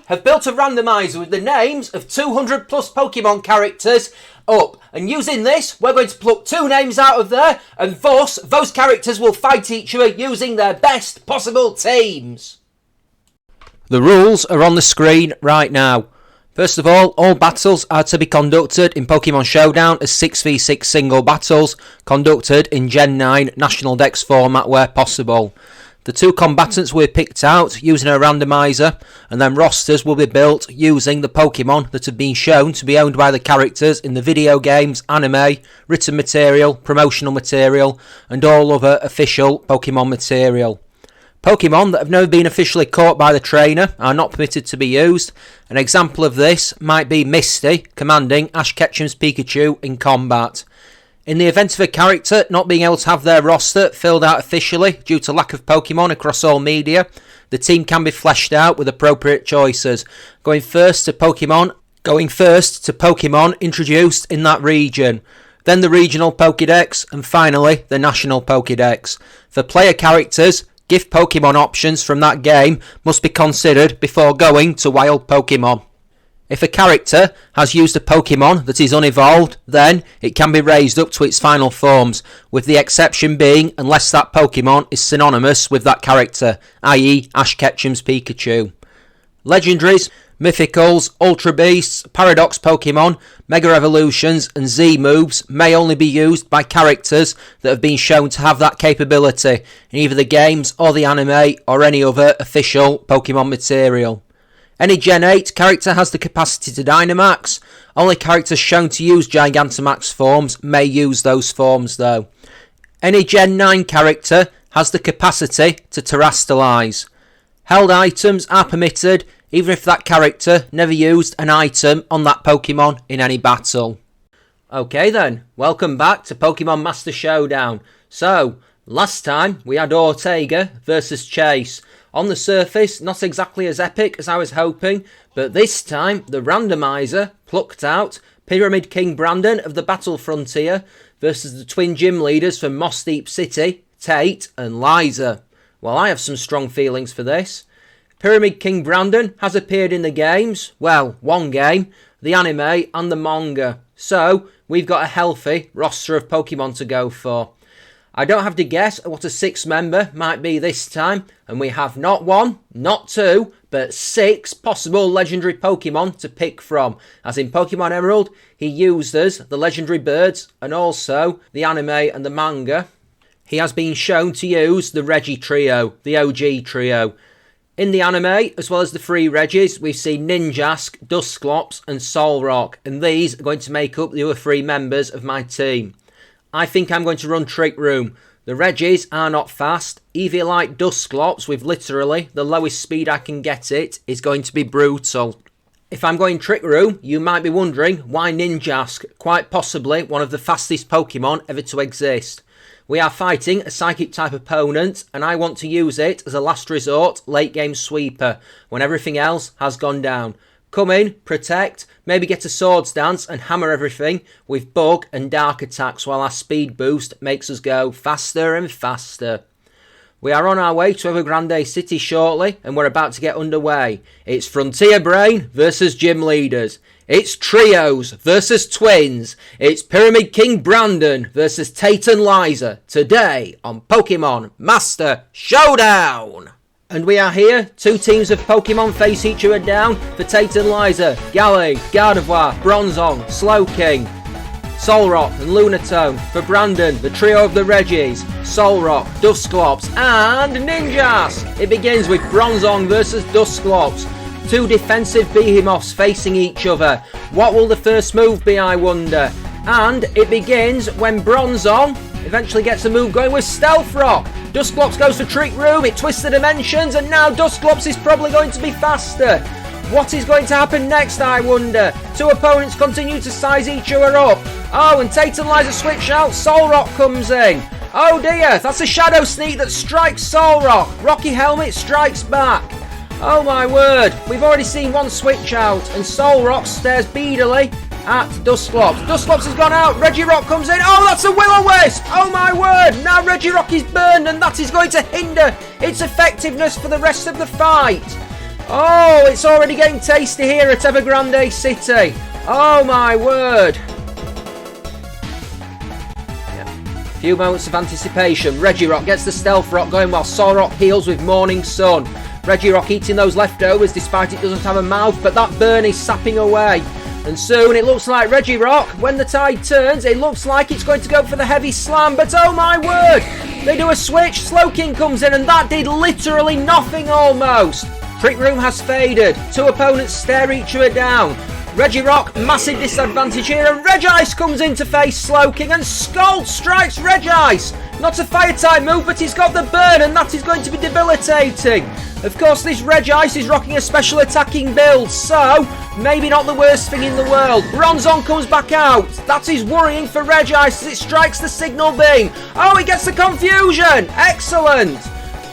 I have built a randomizer with the names of 200 plus Pokemon characters up, and using this we're going to pluck 2 names out of there, and thus those characters will fight each other using their best possible teams. The rules are on the screen right now. First of all battles are to be conducted in Pokemon Showdown as 6v6 single battles, conducted in Gen 9 National Dex format where possible. The 2 combatants were picked out using a randomizer, and then rosters will be built using the Pokemon that have been shown to be owned by the characters in the video games, anime, written material, promotional material, and all other official Pokemon material. Pokemon that have never been officially caught by the trainer are not permitted to be used. An example of this might be Misty commanding Ash Ketchum's Pikachu in combat. In the event of a character not being able to have their roster filled out officially due to lack of Pokemon across all media, the team can be fleshed out with appropriate choices, going first to Pokemon introduced in that region, then the regional Pokédex, and finally the national Pokédex. For player characters, gift Pokemon options from that game must be considered before going to wild Pokemon. If a character has used a Pokemon that is unevolved, then it can be raised up to its final forms, with the exception being unless that Pokemon is synonymous with that character, i.e. Ash Ketchum's Pikachu. Legendaries, Mythicals, Ultra Beasts, Paradox Pokemon, Mega Evolutions and Z moves may only be used by characters that have been shown to have that capability in either the games or the anime or any other official Pokemon material. Any Gen 8 character has the capacity to Dynamax. Only characters shown to use Gigantamax forms may use those forms though. Any Gen 9 character has the capacity to Terastallize. Held items are permitted even if that character never used an item on that Pokemon in any battle. Okay then, welcome back to Pokemon Master Showdown. So, last time we had Ortega versus Chase. On the surface, not exactly as epic as I was hoping, but this time the randomizer plucked out Pyramid King Brandon of the Battle Frontier versus the twin gym leaders from Mossdeep City, Tate and Liza. Well, I have some strong feelings for this. Pyramid King Brandon has appeared in the games, well, one game, the anime and the manga. So, we've got a healthy roster of Pokemon to go for. I don't have to guess at what a 6th member might be this time, and we have not 1, not 2, but 6 possible legendary Pokemon to pick from. As in Pokemon Emerald, he used us the legendary birds, and also the anime and the manga. He has been shown to use the Reggie trio, the OG trio. In the anime, as well as the 3 Reggies, we've seen Ninjask, Dusclops and Solrock, and these are going to make up the other 3 members of my team. I think I'm going to run Trick Room. The Reggies are not fast. Eviolite Dusclops with literally the lowest speed I can get it is going to be brutal. If I'm going Trick Room, you might be wondering why Ninjask, quite possibly one of the fastest Pokemon ever to exist. We are fighting a Psychic type opponent and I want to use it as a last resort late game sweeper when everything else has gone down. Come in, protect, maybe get a Swords Dance and hammer everything with Bug and Dark attacks while our speed boost makes us go faster and faster. We are on our way to Evergrande City shortly and we're about to get underway. It's Frontier Brain versus Gym Leaders. It's Trios versus Twins. It's Pyramid King Brandon versus Tate and Liza. Today on Pokemon Master Showdown. And we are here, 2 teams of Pokemon face each other down. For Tate and Liza, Galley, Gardevoir, Bronzong, Slowking, Solrock and Lunatone. For Brandon, the trio of the Reggies, Solrock, Dusclops and Ninjask. It begins with Bronzong versus Dusclops. 2 defensive behemoths facing each other. What will the first move be, I wonder? And it begins when Bronzong eventually gets a move going with Stealth Rock. Dusclops goes for Trick Room, it twists the dimensions, and now Dusclops is probably going to be faster. What is going to happen next, I wonder? 2 opponents continue to size each other up. Oh, and Tate and Liza switch out, Solrock comes in. Oh dear, that's a Shadow Sneak that strikes Solrock. Rocky Helmet strikes back. Oh my word, we've already seen 1 switch out, and Solrock stares beadily at Dusclops. Dusclops has gone out, Regirock comes in, oh that's a Will-O-Wisp, oh my word, now Regirock is burned and that is going to hinder its effectiveness for the rest of the fight. Oh, it's already getting tasty here at Evergrande City. Oh my word. A few moments of anticipation. Regirock gets the Stealth Rock going while Solrock heals with Morning Sun. Regirock eating those leftovers despite it doesn't have a mouth, but that burn is sapping away. And soon it looks like Regirock, when the tide turns, it looks like it's going to go for the heavy slam, but oh my word! They do a switch, Slowking comes in, and that did literally nothing almost. Trick Room has faded. Two opponents stare each other down. Regirock, massive disadvantage here, and Regice comes in to face Slowking, and Scald strikes Regice. Not a fire type move, but he's got the burn, and that is going to be debilitating. Of course, this Regice is rocking a special attacking build, so maybe not the worst thing in the world. Bronzong comes back out. That is worrying for Regice as it strikes the signal beam. Oh, he gets the confusion. Excellent.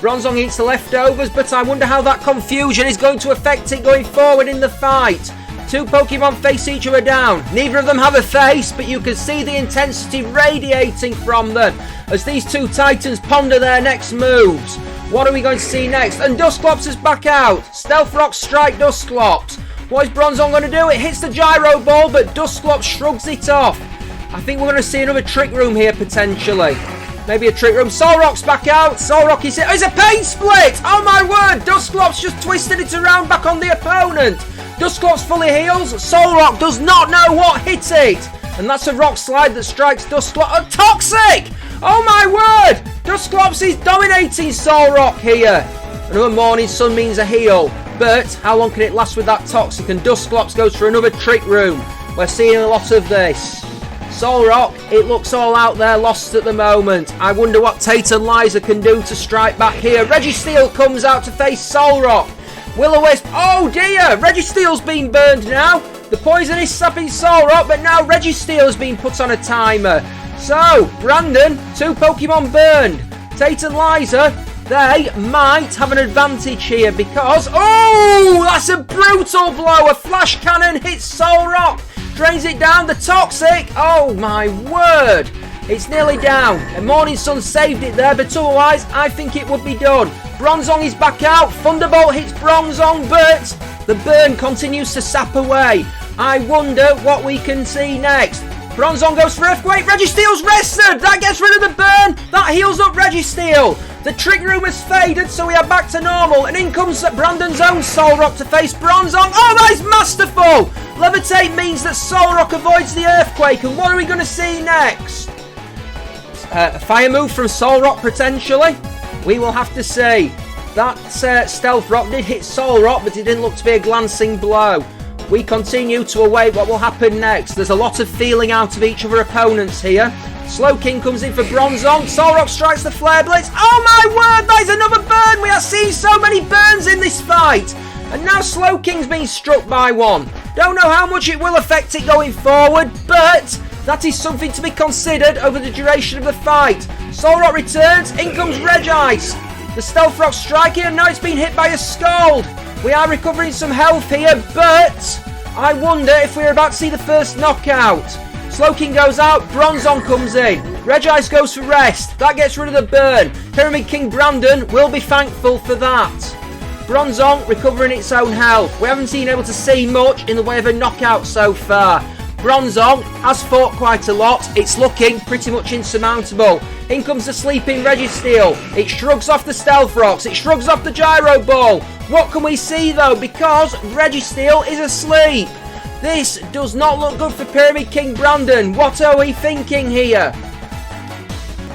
Bronzong eats the leftovers, but I wonder how that confusion is going to affect it going forward in the fight. Two Pokemon face each other down. Neither of them have a face, but you can see the intensity radiating from them as these two Titans ponder their next moves. What are we going to see next? And Dusclops is back out. Stealth Rock strike Dusclops. What is Bronzong going to do? It hits the Gyro Ball, but Dusclops shrugs it off. I think we're going to see another Trick Room here potentially. Maybe a Trick Room. Solrock's back out. Solrock is... It's a Pain Split! Oh my word! Dusclops just twisted it around back on the opponent. Dusclops fully heals. Solrock does not know what hit it. And that's a Rock Slide that strikes Dusclops. Toxic! Oh my word! Dusclops is dominating Solrock here. Another Morning Sun means a heal. But how long can it last with that Toxic? And Dusclops goes for another Trick Room. We're seeing a lot of this. Solrock, it looks all out there, lost at the moment. I wonder what Tate and Liza can do to strike back here. Registeel comes out to face Solrock. Will-O-Wisp, oh dear! Registeel's been burned now. The poison is sapping Solrock, but now Registeel has been put on a timer. So, Brandon, two Pokemon burned. Tate and Liza, they might have an advantage here because... Oh, that's a brutal blow. A Flash Cannon hits Solrock. Drains it down. The Toxic. Oh, my word. It's nearly down. And Morning Sun saved it there, but otherwise, I think it would be done. Bronzong is back out. Thunderbolt hits Bronzong, but the burn continues to sap away. I wonder what we can see next. Bronzong goes for Earthquake. Registeel's rested. That gets rid of the burn. That heals up Registeel. The Trick Room has faded, so we are back to normal. And in comes Brandon's own Solrock to face Bronzong. Oh, that is masterful. Levitate means that Solrock avoids the Earthquake. And what are we going to see next? A fire move from Solrock, potentially. We will have to see. That Stealth Rock did hit Solrock, but it didn't look to be a glancing blow. We continue to await what will happen next. There's a lot of feeling out of each of our opponents here. Slowking comes in for Bronzong. Solrock strikes the Flare Blitz. Oh my word, that is another burn. We are seeing so many burns in this fight. And now Slowking's been struck by one. Don't know how much it will affect it going forward, but that is something to be considered over the duration of the fight. Solrock returns. In comes Regice. The Stealth Rock striking, and now it's been hit by a Scald. We are recovering some health here, but I wonder if we're about to see the first knockout. Slowking goes out, Bronzong comes in. Regice goes for rest. That gets rid of the burn. Pyramid King Brandon will be thankful for that. Bronzong recovering its own health. We haven't been able to see much in the way of a knockout so far. Bronzong has fought quite a lot. It's looking pretty much insurmountable. In comes the sleeping Registeel. It shrugs off the Stealth Rocks. It shrugs off the Gyro Ball. What can we see though? Because Registeel is asleep. This does not look good for Pyramid King Brandon. What are we thinking here?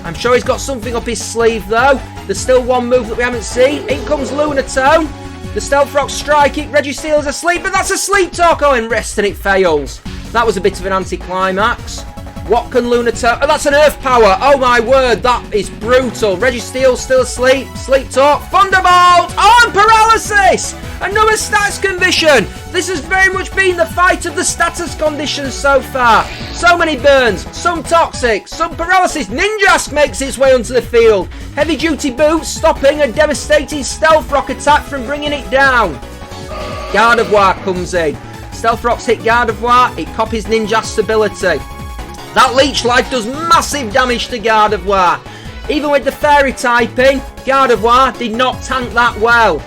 I'm sure he's got something up his sleeve though. There's still one move that we haven't seen. In comes Lunatone. The Stealth Rock strike it. Registeel is asleep, but that's a Sleep Talk. Oh, and rest, and it fails. That was a bit of an anticlimax. What can Lunatone... Oh, that's an Earth Power. Oh, my word. That is brutal. Registeel still asleep. Sleep Talk. Thunderbolt. Oh, and Paralysis. Another status condition. This has very much been the fight of the status conditions so far. So many burns. Some toxic. Some paralysis. Ninjask makes its way onto the field. Heavy duty boots stopping a devastating Stealth Rock attack from bringing it down. Gardevoir comes in. Stealth Rock's hit Gardevoir. It copies Ninjask's ability. That Leech Life does massive damage to Gardevoir. Even with the Fairy typing, Gardevoir did not tank that well.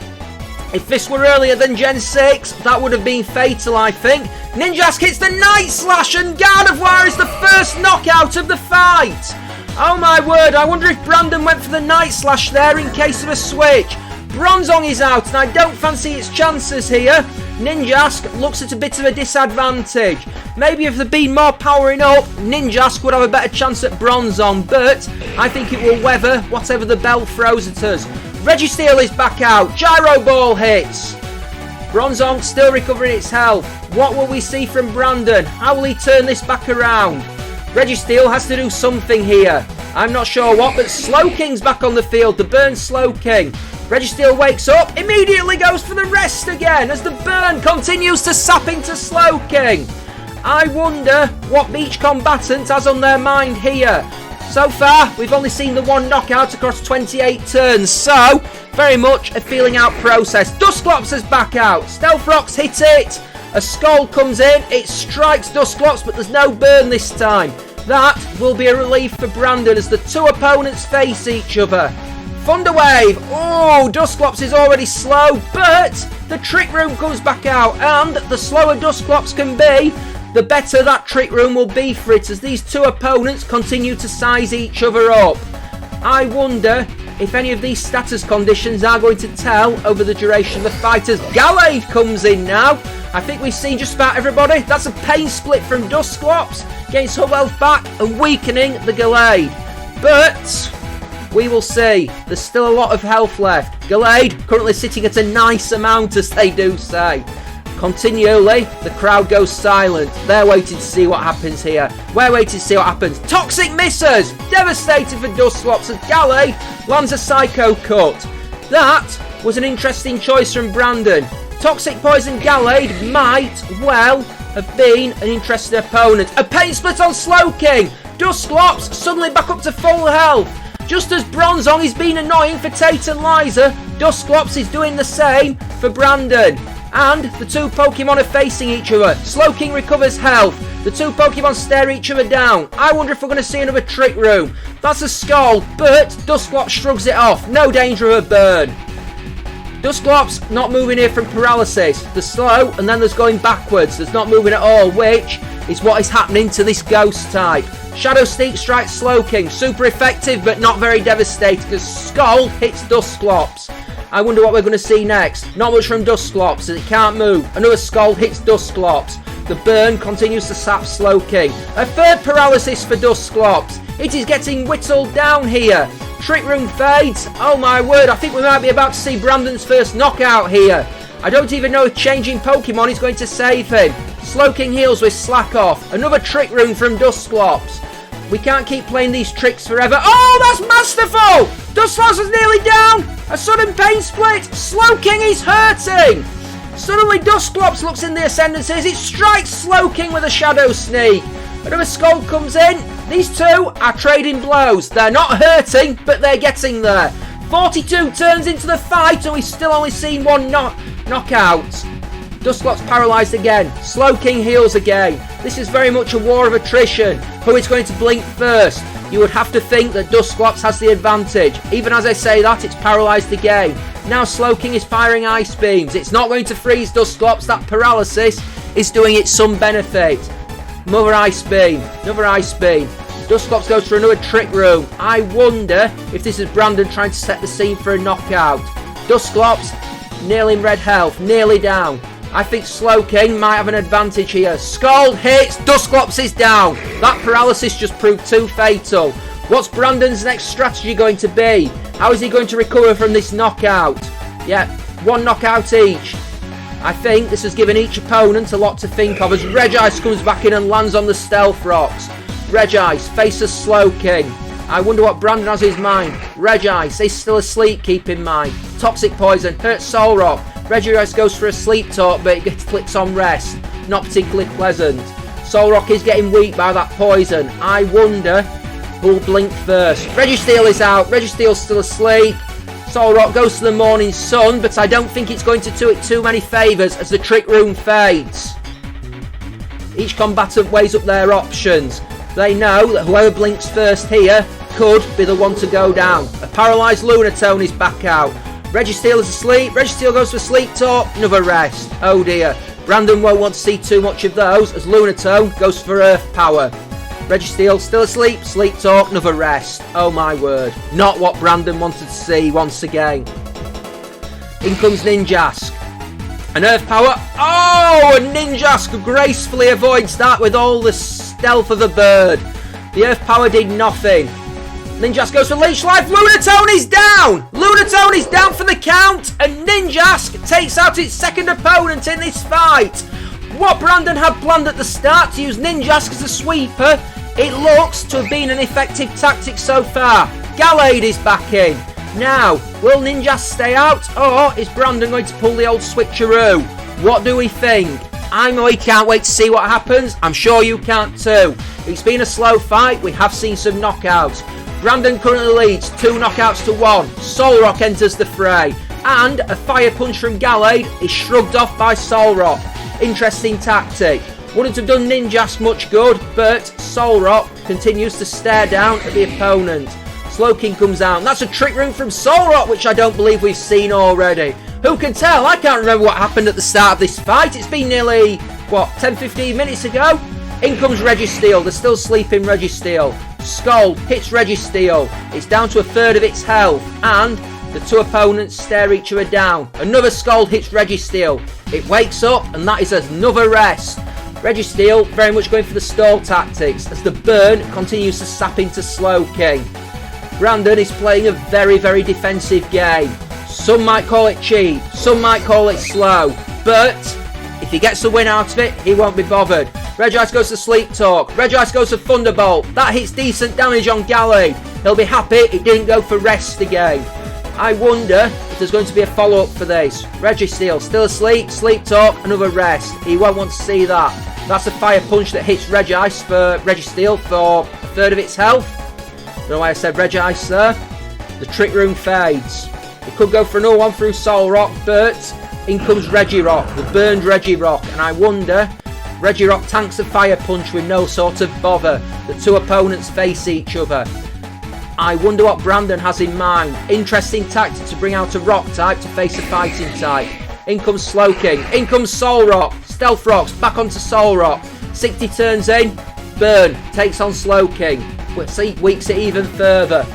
If this were earlier than Gen 6, that would have been fatal, I think. Ninjask hits the Night Slash, and Gardevoir is the first knockout of the fight. Oh my word, I wonder if Brandon went for the Night Slash there in case of a switch. Bronzong is out, and I don't fancy its chances here. Ninjask looks at a bit of a disadvantage. Maybe if there'd been more powering up, Ninjask would have a better chance at Bronzong, but I think it will weather whatever the bell throws at us. Registeel is back out. Gyro Ball hits. Bronzong still recovering its health. What will we see from Brandon? How will he turn this back around? Registeel has to do something here. I'm not sure what, but Slowking's back on the field. The burn Slowking. Registeel wakes up, immediately goes for the rest again as the burn continues to sap into Slowking. I wonder what each combatant has on their mind here. So far, we've only seen the one knockout across 28 turns, so very much a feeling out process. Dusclops is back out. Stealth Rocks hit it. A Scald comes in, it strikes Dusclops, but there's no burn this time. That will be a relief for Brandon as the two opponents face each other. Thunderwave. Oh, Dusclops is already slow, but the Trick Room comes back out, and the slower Dusclops can be, the better that Trick Room will be for it as these two opponents continue to size each other up. I wonder if any of these status conditions are going to tell over the duration of the fight as Gallade comes in now. I think we've seen just about everybody. That's a pain split from Dusclops, getting some health back and weakening the Gallade. But we will see. There's still a lot of health left. Gallade currently sitting at a nice amount, as they do say. Continually, the crowd goes silent. They're waiting to see what happens here. We're waiting to see what happens. Toxic misses! Devastated for Dusclops as Gallade lands a Psycho Cut. That was an interesting choice from Brandon. Toxic Poison Gallade might well have been an interesting opponent. A pain split on Slowking! Dusclops suddenly back up to full health. Just as Bronzong is being annoying for Tate and Liza, Dusclops is doing the same for Brandon. And the two Pokemon are facing each other. Slowking recovers health. The two Pokemon stare each other down. I wonder if we're going to see another Trick Room. That's a Scald, but Dusclops shrugs it off. No danger of a burn. Dusclops not moving here from paralysis. There's slow, and then there's going backwards. There's not moving at all, which is what is happening to this Ghost type. Shadow Sneak strikes Slowking. Super effective, but not very devastating because Scald hits Dusclops. I wonder what we're going to see next. Not much from Dusclops as it can't move. Another Scald hits Dusclops. The burn continues to sap Slowking. A third paralysis for Dusclops. It is getting whittled down here. Trick Room fades. Oh my word, I think we might be about to see Brandon's first knockout here. I don't even know if changing Pokemon is going to save him. Slowking heals with Slack Off. Another Trick Room from Dusclops. We can't keep playing these tricks forever. Oh, that's masterful! Dusclops was nearly down. A sudden pain split. Slowking is hurting. Suddenly Dusclops looks in the ascendancy as it strikes Slowking with a Shadow Sneak. Another Scald comes in. These two are trading blows. They're not hurting, but they're getting there. 42 turns into the fight and we've still only seen one knockout. Dusclops paralysed again. Slowking heals again. This is very much a war of attrition. Who is going to blink first? You would have to think that Dusclops has the advantage. Even as I say that, it's paralysed again. Now Slowking is firing Ice Beams. It's not going to freeze Dusclops. That paralysis is doing it some benefit. Another Ice Beam. Another Ice Beam. Dusclops goes for another Trick Room. I wonder if this is Brandon trying to set the scene for a knockout. Dusclops nearly in red health. Nearly down. I think Slowking might have an advantage here. Scald hits. Dusclops is down. That paralysis just proved too fatal. What's Brandon's next strategy going to be? How is he going to recover from this knockout? Yeah, one knockout each. I think this has given each opponent a lot to think of as Regice comes back in and lands on the Stealth Rocks. Regice faces Slowking. I wonder what Brandon has in his mind. Regice is still asleep, keep in mind. Toxic Poison hurts Solrock. Regice goes for a Sleep Talk, but it clicks on rest. Not particularly pleasant. Solrock is getting weak by that poison. I wonder who'll blink first. Registeel is out. Registeel's still asleep. Solrock goes to the morning sun, but I don't think it's going to do it too many favours as the Trick Room fades. Each combatant weighs up their options. They know that whoever blinks first here could be the one to go down. A paralysed Lunatone is back out. Registeel is asleep. Registeel goes for sleep talk. Another rest. Oh dear. Brandon won't want to see too much of those as Lunatone goes for Earth Power. Registeel still asleep. Sleep talk. Another rest. Oh my word. Not what Brandon wanted to see once again. In comes Ninjask. An Earth Power. Oh, and Ninjask gracefully avoids that with all the stealth of a bird. The Earth Power did nothing. Ninjask goes for Leech Life. Lunatone is down. Lunatone is down for the count. And Ninjask takes out its second opponent in this fight. What Brandon had planned at the start to use Ninjask as a sweeper, it looks to have been an effective tactic so far. Gallade is back in. Now, will Ninjask stay out, or is Brandon going to pull the old switcheroo? What do we think? I know he can't wait to see what happens. I'm sure you can't too. It's been a slow fight. We have seen some knockouts. Brandon currently leads 2 knockouts to 1. Solrock enters the fray. And a fire punch from Gallade is shrugged off by Solrock. Interesting tactic. Wouldn't have done Ninjask much good, but Solrock continues to stare down at the opponent. Slowking comes out. And that's a trick room from Solrock, which I don't believe we've seen already. Who can tell? I can't remember what happened at the start of this fight. It's been nearly, 10-15 minutes ago? In comes Registeel. They're still sleeping Registeel. Scald hits Registeel. It's down to a third of its health. And the 2 opponents stare each other down. Another Scald hits Registeel. It wakes up and that is another rest. Registeel very much going for the stall tactics as the burn continues to sap into Slowking. Brandon is playing a very, very defensive game. Some might call it cheap. Some might call it slow. But if he gets a win out of it, he won't be bothered. Regice goes to Sleep Talk. Regice goes to Thunderbolt. That hits decent damage on Gallade. He'll be happy it didn't go for rest again. I wonder if there's going to be a follow-up for this. Registeel still asleep. Sleep Talk, another rest. He won't want to see that. That's a fire punch that hits Regice for Registeel for a third of its health. Don't know why I said Regice there. The Trick Room fades. It could go for another one through Solrock, but in comes Regirock, the burned Regirock, and I wonder, Regirock tanks a fire punch with no sort of bother. The 2 opponents face each other. I wonder what Brandon has in mind. Interesting tactic to bring out a rock type to face a fighting type. In comes Slowking, in comes Solrock, Stealth Rocks back onto Solrock. 60 turns in, burn, takes on Slowking. Weakens it even further.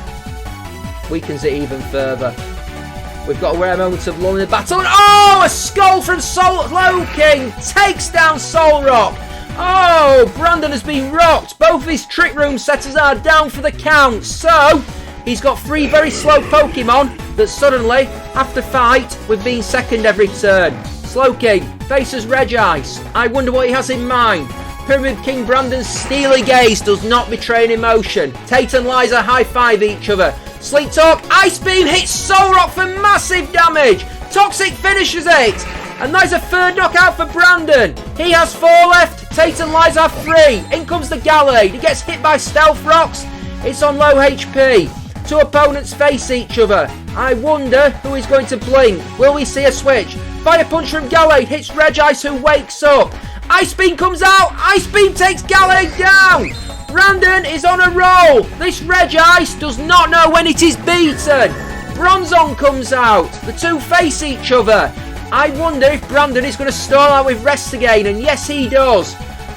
We've got a rare moment of lull in the battle. Oh, a skull from Slowking takes down Solrock. Oh, Brandon has been rocked. Both of his Trick Room setters are down for the count. So, he's got 3 very slow Pokemon that suddenly, after fight, we've been second every turn. Slowking faces Regice. I wonder what he has in mind. Pyramid King Brandon's steely gaze does not betray an emotion. Tate and Liza high-five each other. Sleep Talk, Ice Beam hits Solrock for massive damage. Toxic finishes it. And there's a third knockout for Brandon. He has 4 left. Tate and Liza have 3. In comes the Gallade. He gets hit by Stealth Rocks. It's on low HP. 2 opponents face each other. I wonder who is going to blink. Will we see a switch? Fire Punch from Gallade hits Regice, who wakes up. Ice Beam comes out. Ice Beam takes Gallade down. Brandon is on a roll. This Regice does not know when it is beaten. Bronzong comes out. The 2 face each other. I wonder if Brandon is going to stall out with rest again, and yes he does.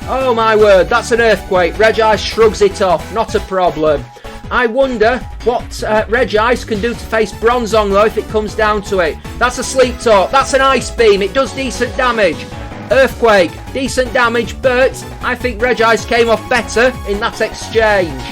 Oh my word, that's an earthquake. Regice shrugs it off, not a problem. I wonder what Regice can do to face Bronzong though if it comes down to it. That's a Sleep Talk, that's an Ice Beam, it does decent damage. Earthquake, decent damage, but I think Regice came off better in that exchange.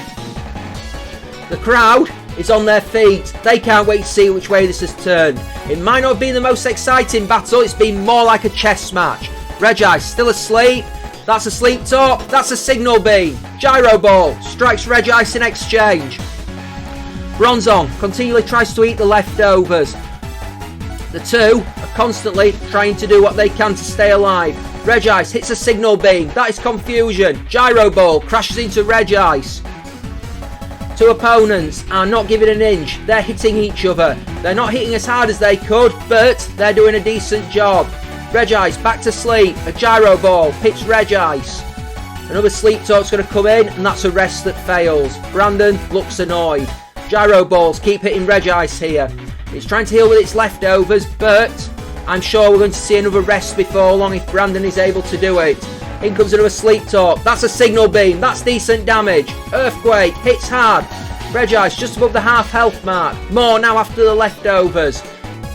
The crowd is on their feet. They can't wait to see which way this has turned. It might not be the most exciting battle, it's been more like a chess match. Regice still asleep. That's a Sleep Talk, that's a Signal Beam. Gyro Ball strikes Regice in exchange. Bronzong continually tries to eat the leftovers. The 2 are constantly trying to do what they can to stay alive. Regice hits a Signal Beam, that is confusion. Gyro Ball crashes into Regice. 2 opponents are not giving an inch. They're hitting each other. They're not hitting as hard as they could, but they're doing a decent job. Regice back to sleep. A Gyro Ball hits Regice. Another Sleep Talk's going to come in, and that's a rest that fails. Brandon looks annoyed. Gyro Balls keep hitting Regice here. It's trying to heal with its leftovers, but I'm sure we're going to see another rest before long if Brandon is able to do it. In comes another Sleep Talk. That's a signal beam. That's decent damage. Earthquake hits hard. Regice just above the half health mark. More now after the leftovers.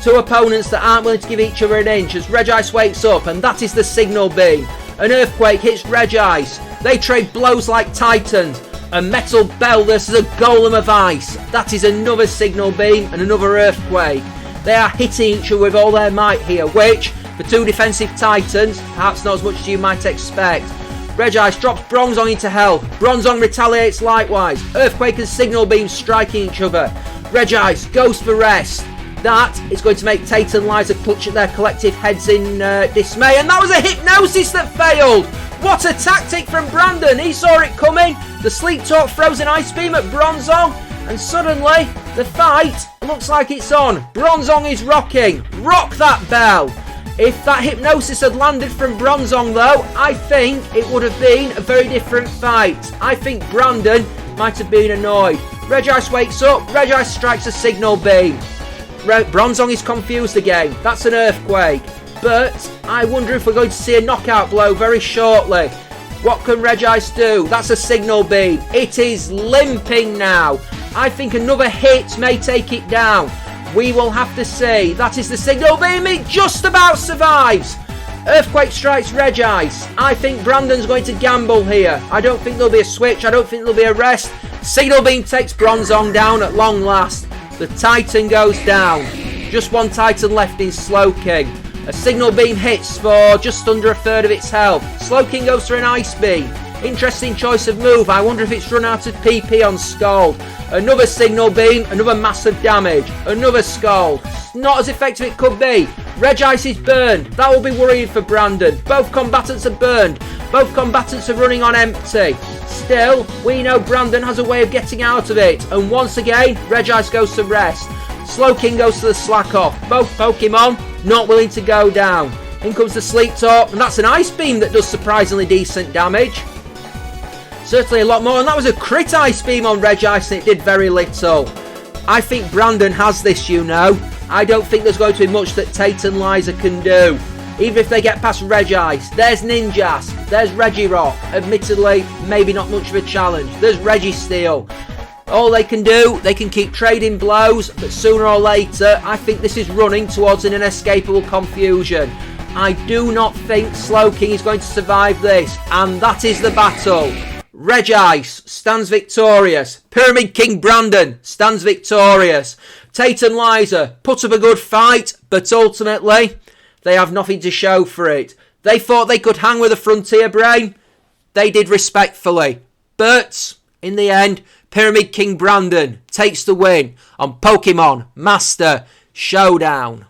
Two opponents that aren't willing to give each other an inch as Regice wakes up, and that is the signal beam. An earthquake hits Regice. They trade blows like titans. A metal bell versus a golem of ice. That is another signal beam and another earthquake. They are hitting each other with all their might here, which, for two defensive titans, perhaps not as much as you might expect. Regice drops Bronzong into hell. Bronzong retaliates likewise. Earthquake and signal beam striking each other. Regice goes for rest. That is going to make Tate and Liza clutch at their collective heads in dismay. And that was a hypnosis that failed. What a tactic from Brandon. He saw it coming. The Sleep Talk throws an ice beam at Bronzong. And suddenly, the fight looks like it's on. Bronzong is rocking. Rock that bell. If that hypnosis had landed from Bronzong though, I think it would have been a very different fight. I think Brandon might have been annoyed. Regice wakes up. Regice strikes a signal beam. Bronzong is confused again. That's an earthquake. But I wonder if we're going to see a knockout blow very shortly. What can Regice do? That's a signal beam. It is limping now. I think another hit may take it down. We will have to see. That is the signal beam. It just about survives. Earthquake strikes Regice. I think Brandon's going to gamble here. I don't think there'll be a switch. I don't think there'll be a rest. Signal beam takes Bronzong down at long last. The Titan goes down. Just one Titan left in Slowking. A signal beam hits for just under a third of its health. Slowking goes for an ice beam. Interesting choice of move. I wonder if it's run out of PP on Scald. Another signal beam, another massive damage. Another Scald. Not as effective it could be. Regice is burned. That will be worrying for Brandon. Both combatants are burned. Both combatants are running on empty. Still, we know Brandon has a way of getting out of it. And once again, Regice goes to rest. Slowking goes to the slack off. Both Pokemon not willing to go down. In comes the Sleep Talk, and that's an ice beam that does surprisingly decent damage. Certainly a lot more, and that was a crit ice beam on Regice, and it did very little. I think Brandon has this, you know. I don't think there's going to be much that Tate and Liza can do. Even if they get past Regice, there's Ninjask, there's Regirock. Admittedly, maybe not much of a challenge. There's Registeel. All they can do, they can keep trading blows, but sooner or later, I think this is running towards an inescapable confusion. I do not think Slowking is going to survive this, and that is the battle. Regice stands victorious. Pyramid King Brandon stands victorious. Tate and Liza put up a good fight, but ultimately, they have nothing to show for it. They thought they could hang with a Frontier Brain. They did respectfully. But, in the end, Pyramid King Brandon takes the win on Pokemon Master Showdown.